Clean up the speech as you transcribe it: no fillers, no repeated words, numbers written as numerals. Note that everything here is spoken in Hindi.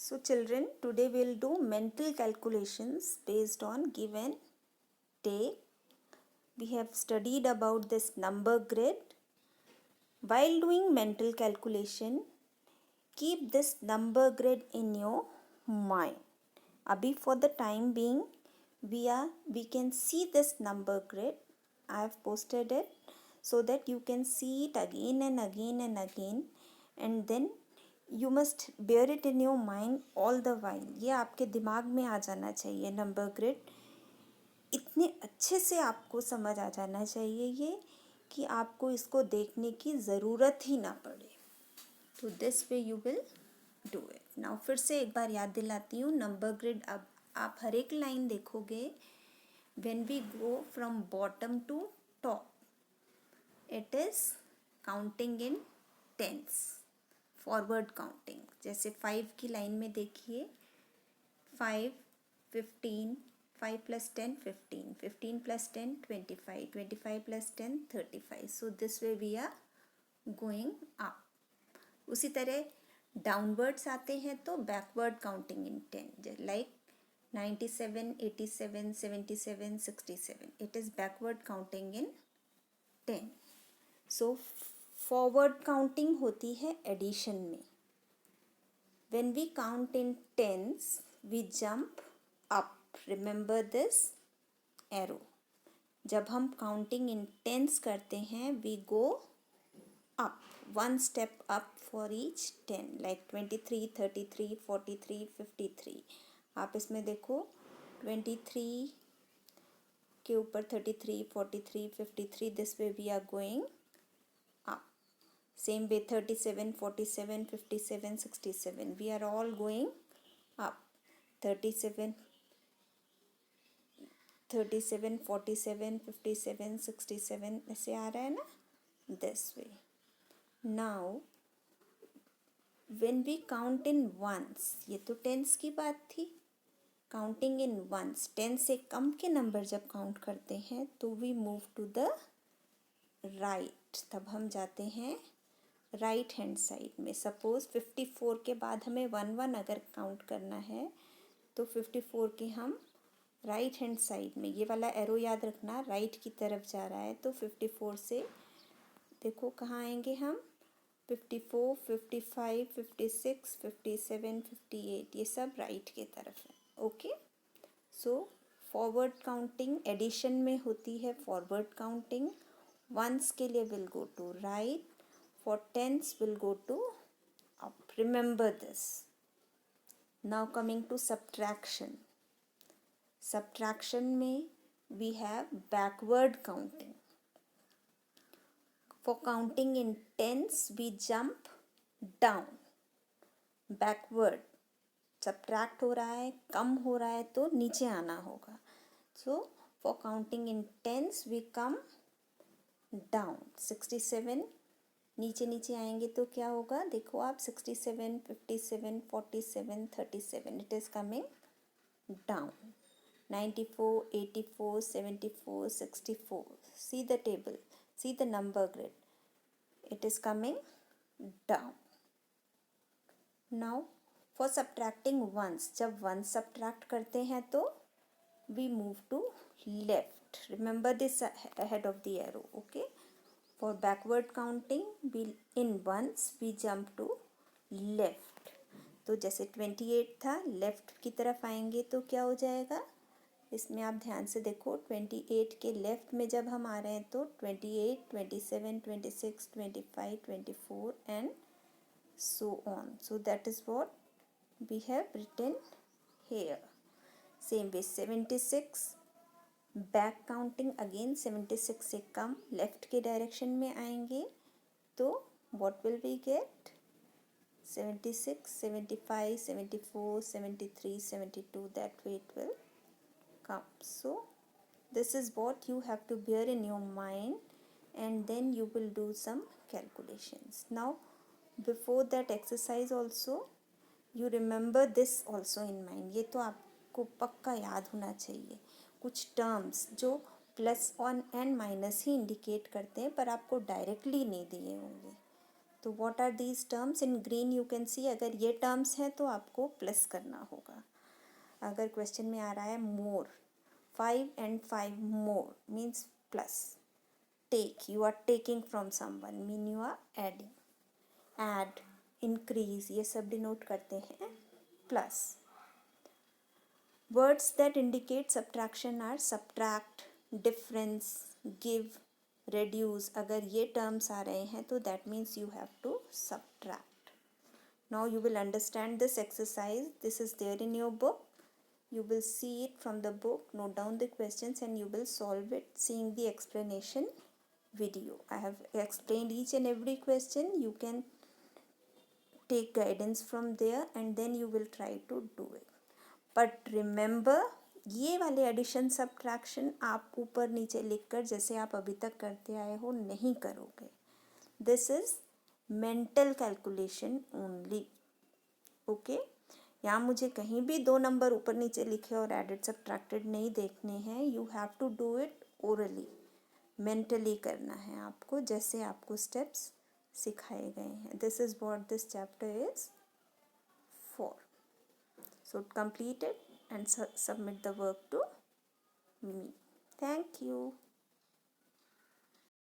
So children, today we'll do mental calculations based on give and take. We have studied about this number grid. While doing mental calculation, keep this number grid in your mind. Abhi for the time being, we can see this number grid. I have posted it so that you can see it again and again and again, and then you must bear it in your mind all the while. ये आपके दिमाग में आ जाना चाहिए नंबर ग्रिड. इतने अच्छे से आपको समझ आ जाना चाहिए ये कि आपको इसको देखने की ज़रूरत ही ना पड़े. तो this way you will do it. Now फिर से एक बार याद दिलाती हूँ नंबर ग्रिड. अब आप हर एक लाइन देखोगे. When we go from bottom to top, it is counting in tens, forward counting. जैसे 5 की लाइन में देखिए, 5, 15, 5 + 10 15, 15 + 10 25, 25 + 10 35. So this way we are going up. उसी तरह डाउनवर्ड्स आते हैं तो backward counting in 10, like 97, 87, 77, 67. It is backward counting in 10. So forward counting होती है एडिशन में. When we count in tens, we jump up. Remember this arrow. जब हम काउंटिंग इन टेंस करते हैं, we go up, one step up for each 10, like 23, 33, 43, 53. आप इसमें देखो 23 के ऊपर 33, 43, 53. This way we are going up. Same way 37, 47, 57, 67. We are all going up. 37, 47, 47, 57, 67. ऐसे आ रहा है ना? This way. Now, when we count in ones, ये तो tens की बात थी. Counting in ones, 10 से कम के नंबर जब काउंट करते हैं तो we move to the right. तब हम जाते हैं राइट हैंड साइड में. सपोज 54 के बाद हमें 1 अगर काउंट करना है तो 54 के हम राइट हैंड साइड में, ये वाला एरो याद रखना, राइट की तरफ जा रहा है. तो 54 से देखो कहाँ आएंगे हम. 54, 55, 56, 57, 58. ये सब राइट के तरफ है. Okay. So forward counting addition में होती है फॉरवर्ड काउंटिंग. वंस के लिए will go to right. For tens will go to up. Remember this. Now coming to subtraction. Subtraction में we have backward counting. For counting in tens we jump down. Backward. Subtract हो रहा है, कम हो रहा है तो नीचे आना होगा. So for counting in tens we come down. 67 नीचे नीचे आएंगे तो क्या होगा देखो आप. 67, 57, 47, 37. It is coming down. 94, 84, 74, 64. See the table, see the number grid. It is coming down. Now for subtracting ones, जब वंस सब्ट्रैक्ट करते हैं तो we move to left. Remember this ahead of the arrow. Okay. For backward counting, in ones we jump to left. तो जैसे 28 था, लेफ्ट की तरफ आएंगे तो क्या हो जाएगा. इसमें आप ध्यान से देखो 28 के लेफ्ट में जब हम आ रहे हैं तो 28, 27, 26, 25, 24 and so on. So that is what we have written here. Same way 76. Back counting again 76 से कम लेफ्ट के डायरेक्शन में आएंगे तो what will we get. 76, 75, 74, 73, 72. That way it will come. So this is what you have to bear in your mind and then you will do some calculations. Now before that exercise also you remember this also in mind. ये तो आपको पक्का याद होना चाहिए. कुछ टर्म्स जो प्लस ऑन एंड माइनस ही इंडिकेट करते हैं पर आपको डायरेक्टली नहीं दिए होंगे. तो what are these terms? In green you can see, अगर ये टर्म्स हैं तो आपको प्लस करना होगा. अगर क्वेश्चन में आ रहा है more, 5 and 5 more means plus. Take, you are taking from someone mean you are adding. Add, increase, ये सब डिनोट करते हैं plus. Words that indicate subtraction are subtract, difference, give, reduce. अगर ये टर्म्स आ रहे हैं तो that means you have to subtract. Now you will understand this exercise. This is there in your book. You will see it from the book, note down the questions and you will solve it seeing the explanation video. I have explained each and every question. You can take guidance from there and then you will try to do it. But remember, ये वाले एडिशन सब्ट्रैक्शन आप ऊपर नीचे लिखकर जैसे आप अभी तक करते आए हो नहीं करोगे. This is mental calculation only. Okay, यहाँ मुझे कहीं भी 2 नंबर ऊपर नीचे लिखे और एडेड सब्ट्रैक्टेड नहीं देखने हैं. You have to do it orally, mentally करना है आपको जैसे आपको स्टेप्स सिखाए गए हैं. This is what this chapter is for. So complete it and submit the work to me. Thank you.